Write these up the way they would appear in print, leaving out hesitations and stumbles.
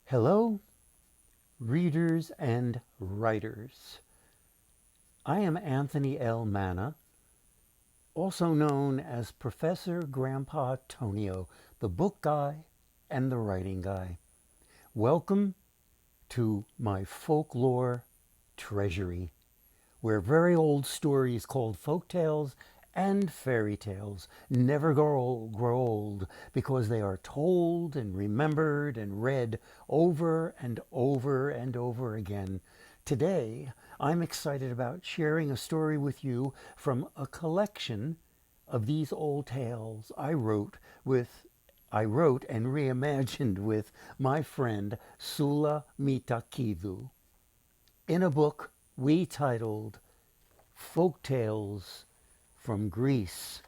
Hello, readers and writers. I am Anthony L. Manna, also known as Professor Grandpa Tonio, the book guy and the writing guy. Welcome to my folklore treasury, where very old stories called folktales and fairy tales never grow old because they are told and remembered and read over and over and over again. Today, I'm excited about sharing a story with you from a collection of these old tales I wrote and reimagined with my friend Sula Mitakidu in a book we titled Folktales from Greece,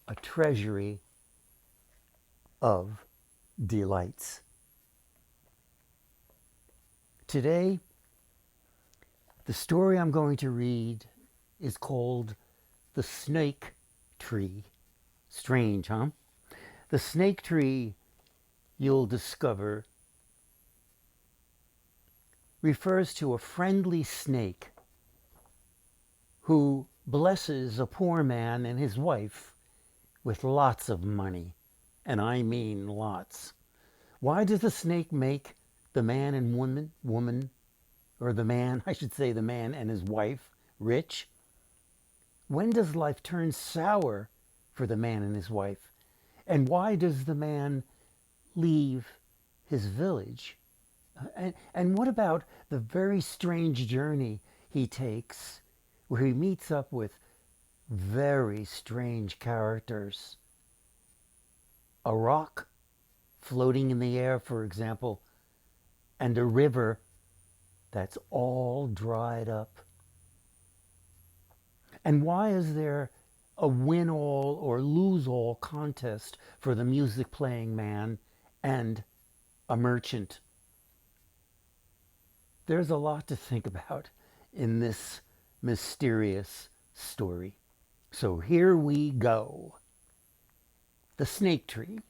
a Treasury of Delights. Today, the story I'm going to read is called The Snake Tree. Strange, huh? The snake tree, you'll discover, refers to a friendly snake who blesses a poor man and his wife with lots of money. And I mean lots. Why does the snake make the man and woman, or the man, I should say the man and his wife, rich? When does life turn sour for the man and his wife? And why does the man leave his village? And what about the very strange journey he takes where he meets up with very strange characters? A rock floating in the air, for example, and a river that's all dried up. And why is there a win-all or lose-all contest for the music-playing man and a merchant? There's a lot to think about in this mysterious story. So here we go. The Snake Tree,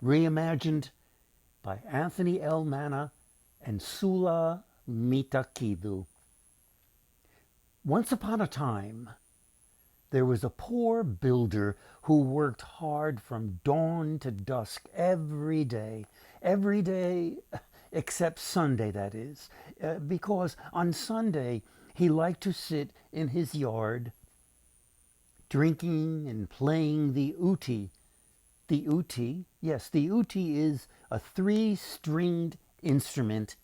reimagined by Anthony L. Manna and Sula Mitakidu. Once upon a time, there was a poor builder who worked hard from dawn to dusk every day except Sunday, that is, because on Sunday he liked to sit in his yard drinking and playing the uti. The uti, yes, the uti is a 3-stringed instrument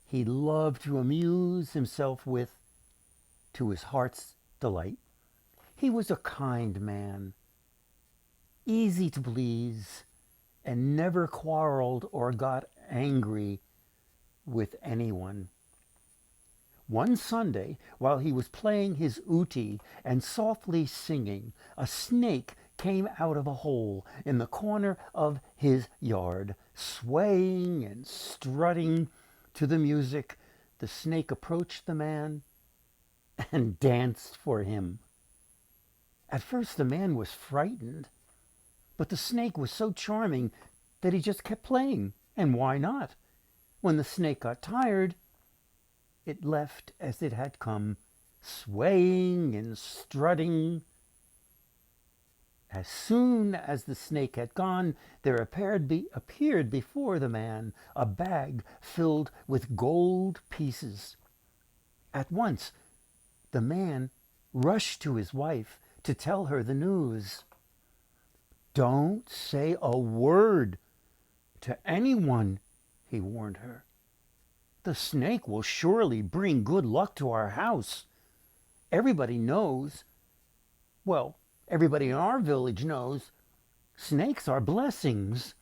he loved to amuse himself with to his heart's delight. He was a kind man, easy to please, and never quarreled or got angry with anyone. One Sunday, while he was playing his uti and softly singing, a snake came out of a hole in the corner of his yard. Swaying and strutting to the music, the snake approached the man and danced for him. At first the man was frightened, but the snake was so charming that he just kept playing. And why not? When the snake got tired, it left as it had come, swaying and strutting. As soon as the snake had gone, there appeared before the man a bag filled with gold pieces. At once, the man rushed to his wife to tell her the news. "Don't say a word to anyone," he warned her. "The snake will surely bring good luck to our house. Everybody knows, well, everybody in our village knows, snakes are blessings."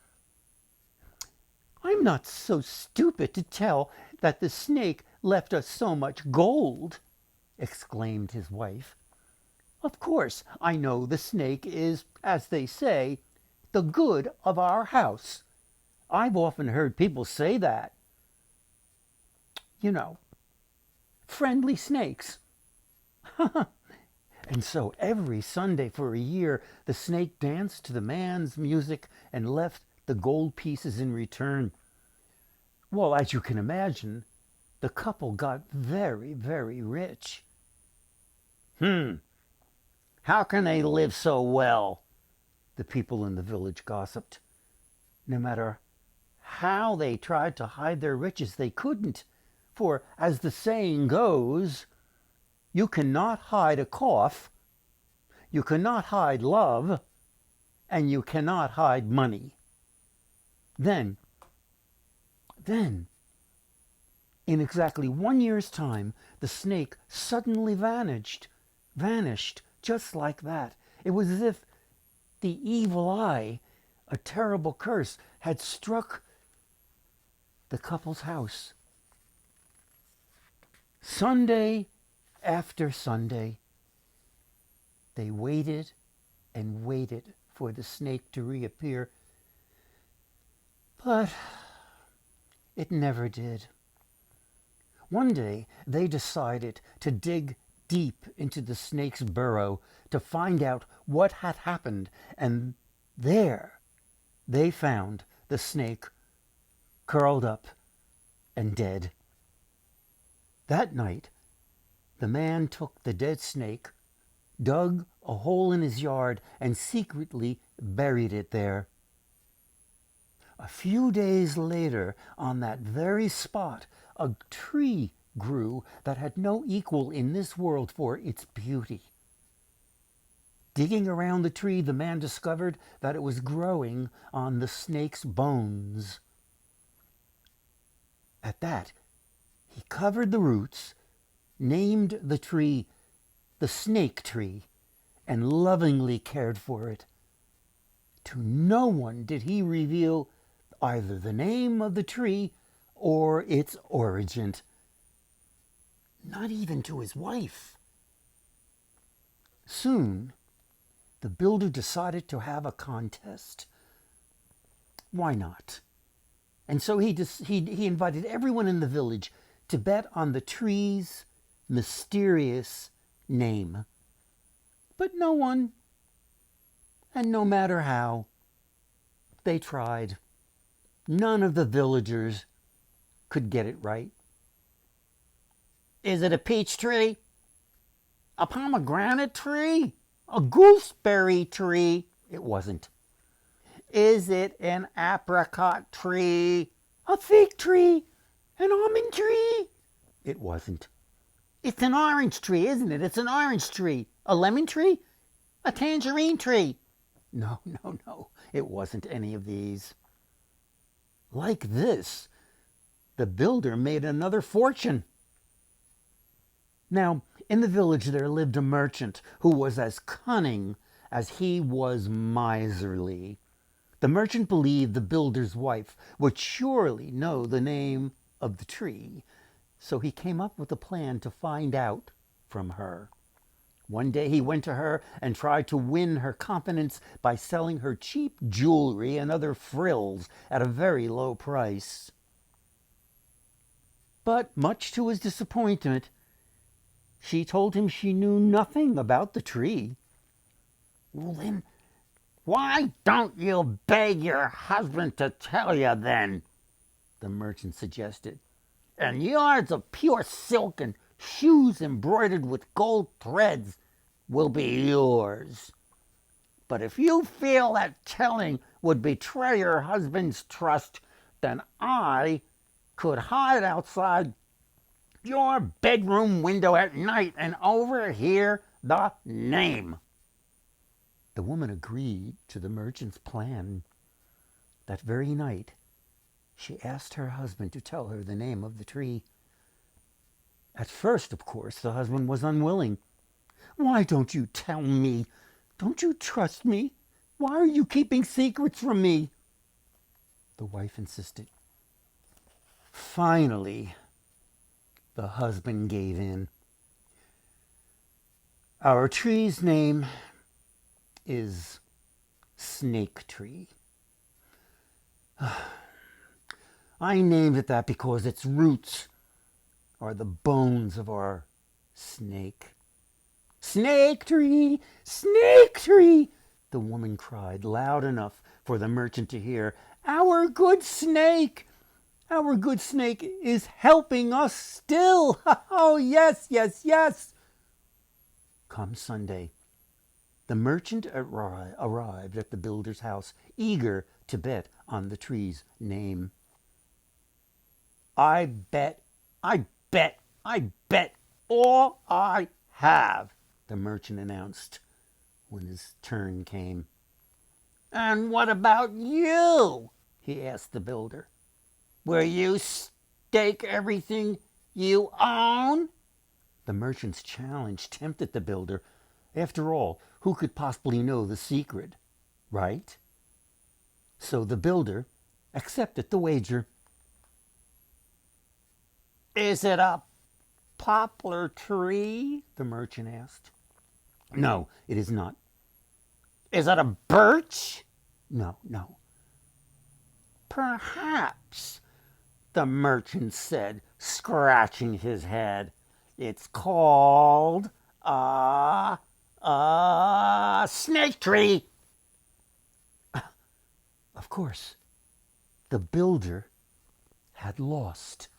"I'm not so stupid to tell that the snake left us so much gold," exclaimed his wife. "Of course, I know the snake is, as they say, the good of our house. I've often heard people say that. You know, friendly snakes." And so every Sunday for a year, the snake danced to the man's music and left the gold pieces in return. Well, as you can imagine, the couple got very, very rich. How can they live so well? The people in the village gossiped. No matter how they tried to hide their riches, they couldn't. For, as the saying goes, you cannot hide a cough, you cannot hide love, and you cannot hide money. Then, in exactly 1 year's time, the snake suddenly vanished, just like that. It was as if the evil eye, a terrible curse, had struck the couple's house. Sunday after Sunday, they waited and waited for the snake to reappear, but it never did. One day, they decided to dig deep into the snake's burrow to find out what had happened, and there they found the snake curled up and dead. That night, the man took the dead snake, dug a hole in his yard, and secretly buried it there. A few days later, on that very spot, a tree grew that had no equal in this world for its beauty. Digging around the tree, the man discovered that it was growing on the snake's bones. At that, he covered the roots, named the tree the snake tree, and lovingly cared for it. To no one did he reveal either the name of the tree or its origin. Not even to his wife. Soon, the builder decided to have a contest. Why not? And so he invited everyone in the village to bet on the tree's mysterious name. But no one, and no matter how they tried, none of the villagers could get it right. Is it a peach tree? A pomegranate tree? A gooseberry tree? It wasn't. Is it an apricot tree? A fig tree? An almond tree? It wasn't. It's an orange tree, isn't it? It's an orange tree. A lemon tree? A tangerine tree? No. It wasn't any of these. Like this, the builder made another fortune. Now, in the village there lived a merchant who was as cunning as he was miserly. The merchant believed the builder's wife would surely know the name of the tree, so he came up with a plan to find out from her. One day he went to her and tried to win her confidence by selling her cheap jewelry and other frills at a very low price. But much to his disappointment, she told him she knew nothing about the tree. Well then, why don't you beg your husband to tell you then? The merchant suggested. And yards of pure silk and shoes embroidered with gold threads will be yours. But if you feel that telling would betray your husband's trust, then I could hide outside your bedroom window at night and overhear the name. The woman agreed to the merchant's plan. That very night, she asked her husband to tell her the name of the tree. At first, of course, the husband was unwilling. Why don't you tell me? Don't you trust me? Why are you keeping secrets from me? The wife insisted. Finally, the husband gave in. Our tree's name is Snake Tree. I named it that because its roots are the bones of our snake. Snake Tree! Snake Tree! The woman cried loud enough for the merchant to hear. Our good snake! Our good snake is helping us still. Oh, yes, yes, yes. Come Sunday, the merchant arrived at the builder's house, eager to bet on the tree's name. I bet, I bet all I have, the merchant announced when his turn came. And what about you? He asked the builder. Will you stake everything you own? The merchant's challenge tempted the builder. After all, who could possibly know the secret, right? So the builder accepted the wager. Is it a poplar tree? The merchant asked. No, it is not. Is it a birch? No, no. Perhaps, the merchant said, scratching his head. It's called a snake tree. Of course, the builder had lost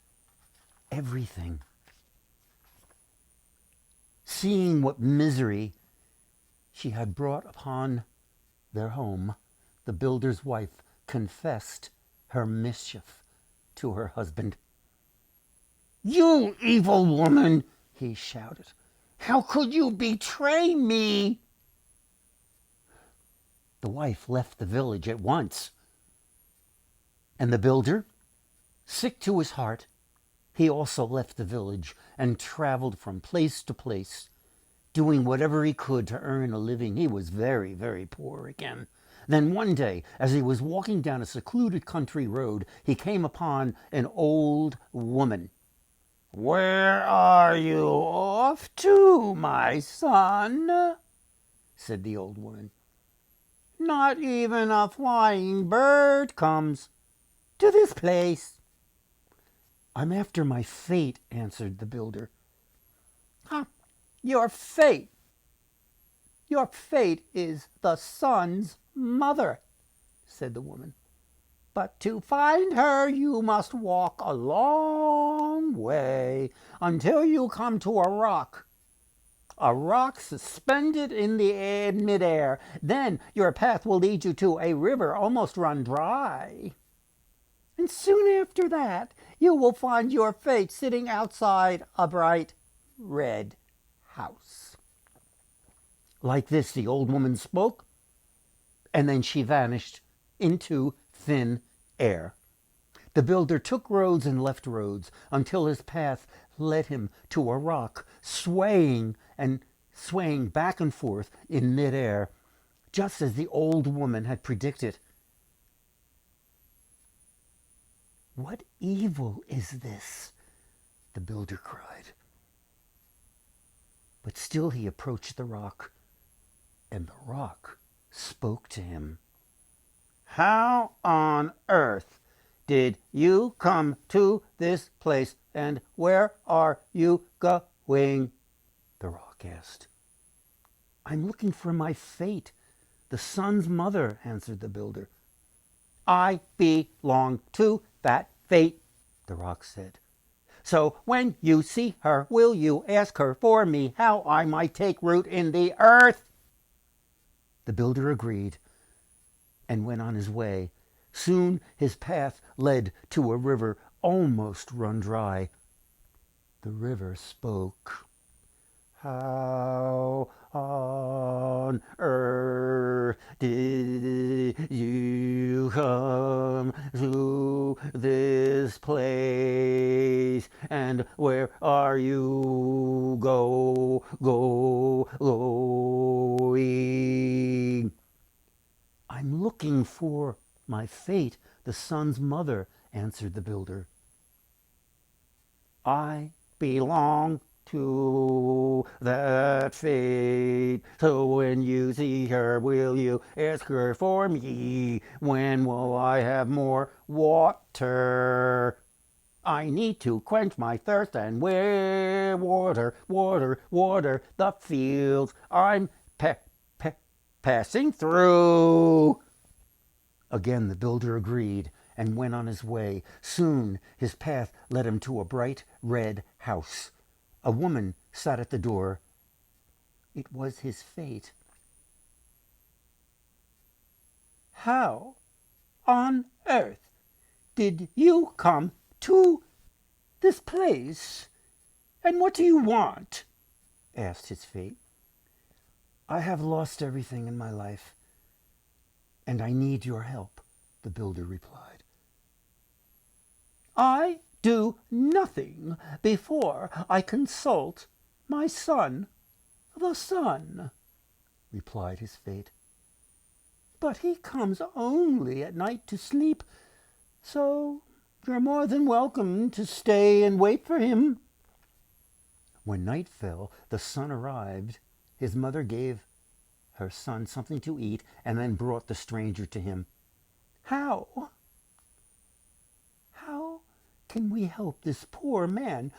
everything. Seeing what misery she had brought upon their home, the builder's wife confessed her mischief to her husband. You evil woman, he shouted. How could you betray me? The wife left the village at once. And the builder, sick to his heart, he also left the village and traveled from place to place, doing whatever he could to earn a living. He was very, very poor again. Then one day, as he was walking down a secluded country road, he came upon an old woman. Where are you off to, my son? Said the old woman. Not even a flying bird comes to this place. I'm after my fate, answered the builder. Huh, your fate? Your fate is the sun's mother, said the woman. But to find her, you must walk a long way until you come to a rock suspended in the midair. Then your path will lead you to a river almost run dry. And soon after that, you will find your fate sitting outside a bright red house. Like this, the old woman spoke, and then she vanished into thin air. The builder took roads and left roads until his path led him to a rock, swaying back and forth in midair, just as the old woman had predicted. What evil is this? The builder cried. But still he approached the rock, and the rock spoke to him. How on earth did you come to this place, and where are you going? The rock asked. I'm looking for my fate, the sun's mother, answered the builder. I belong to that fate, the rock said. So when you see her, will you ask her for me how I might take root in the earth? The builder agreed and went on his way. Soon his path led to a river almost run dry. The river spoke. How on earth did you come to this place? And where are you going? I'm looking for my fate, the sun's mother, answered the builder. I belong to that fate. So when you see her, will you ask her for me? When will I have more water? I need to quench my thirst and where water the fields I'm passing through. Again the builder agreed and went on his way. Soon his path led him to a bright red house. A woman sat at the door. It was his fate. "How on earth did you come to this place? And what do you want?" asked his fate. "I have lost everything in my life, and I need your help," the builder replied. "I do nothing before I consult my son, the sun," replied his fate. "But he comes only at night to sleep, so you're more than welcome to stay and wait for him." When night fell, the sun arrived. His mother gave her son something to eat and then brought the stranger to him. How can we help this poor man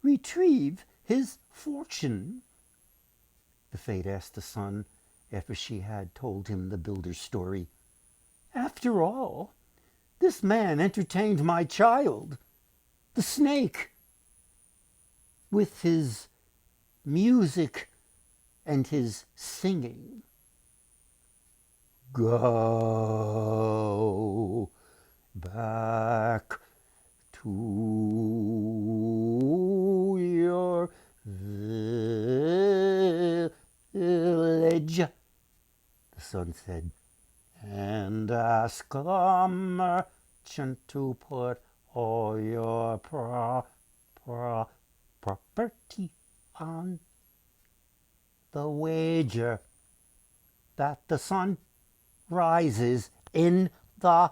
retrieve his fortune?" the fate asked the son after she had told him the builder's story. "After all, this man entertained my child, the snake, with his music and his singing. Go back to your village," the son said, "and ask the merchant to put all your property on the wager that the sun rises in the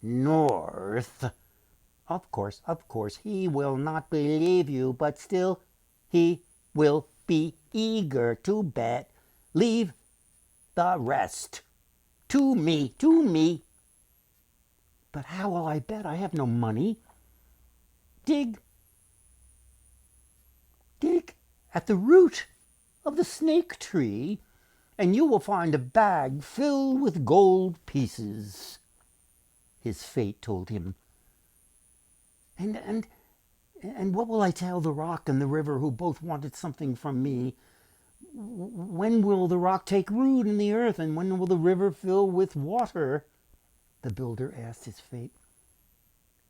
north. Of course, he will not believe you, but still he will be eager to bet. Leave the rest to me. But how will I bet? I have no money. Dig at the root of the snake tree, and you will find a bag filled with gold pieces," his fate told him. And what will I tell the rock and the river, who both wanted something from me? When will the rock take root in the earth, and when will the river fill with water?" the builder asked his fate.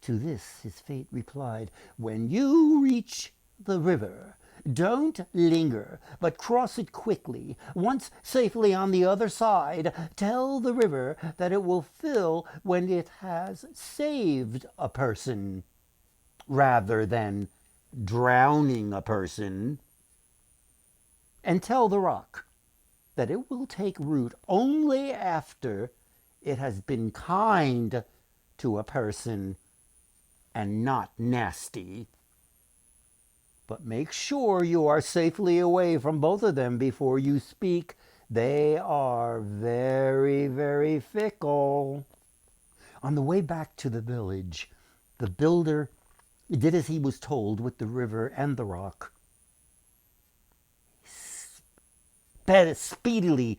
To this his fate replied, "When you reach the river, don't linger, but cross it quickly. Once safely on the other side, tell the river that it will fill when it has saved a person, rather than drowning a person. And tell the rock that it will take root only after it has been kind to a person and not nasty. But make sure you are safely away from both of them before you speak. They are very, very fickle." On the way back to the village, the builder did as he was told with the river and the rock. He speedily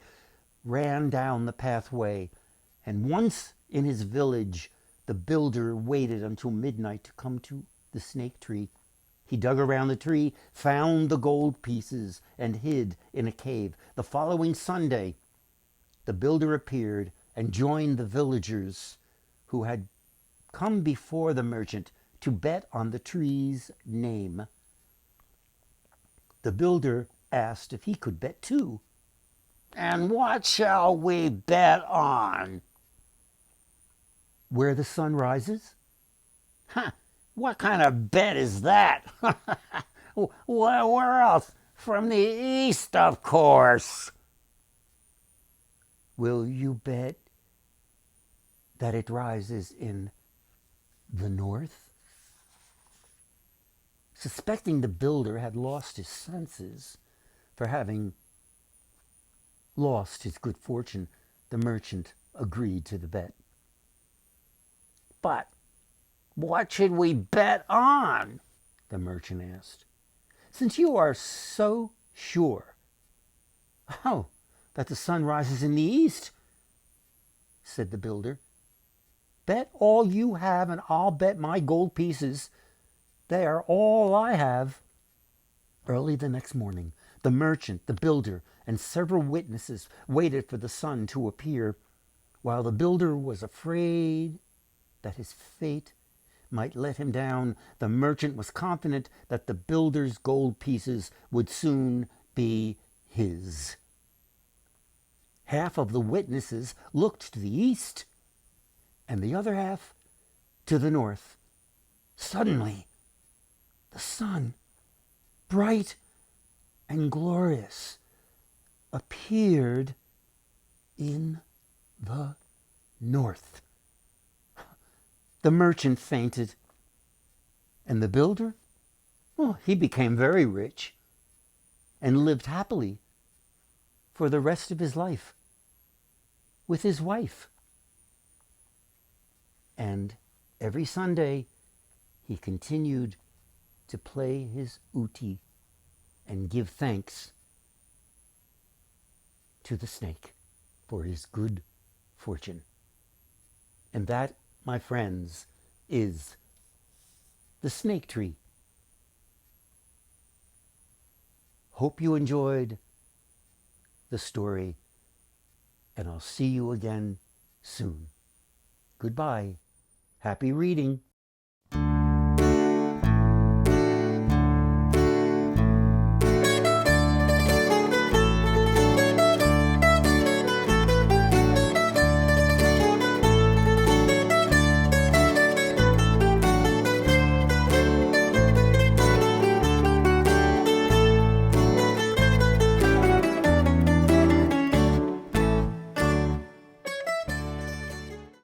ran down the pathway, and once in his village, the builder waited until midnight to come to the snake tree. He dug around the tree, found the gold pieces, and hid in a cave. The following Sunday, the builder appeared and joined the villagers who had come before the merchant to bet on the tree's name. The builder asked if he could bet too. "And what shall we bet on?" "Where the sun rises." "Huh, what kind of bet is that?" "Where else? From the east, of course." "Will you bet that it rises in the north?" Suspecting the builder had lost his senses for having lost his good fortune, the merchant agreed to the bet. "But what should we bet on?" the merchant asked. "Since you are so sure that the sun rises in the east," said the builder, Bet all you have, and I'll bet my gold pieces. They are all I have. Early the next morning, the merchant, the builder, and several witnesses waited for the sun to appear. While the builder was afraid that his fate might let him down, the merchant was confident that the builder's gold pieces would soon be his. Half of the witnesses looked to the east, and the other half to the north. Suddenly, the sun, bright and glorious, appeared in the north. The merchant fainted, and the builder, well, he became very rich and lived happily for the rest of his life with his wife. And every Sunday, he continued to play his uti and give thanks to the snake for his good fortune. And that, my friends, is the snake tree. Hope you enjoyed the story, and I'll see you again soon. Goodbye. Happy reading.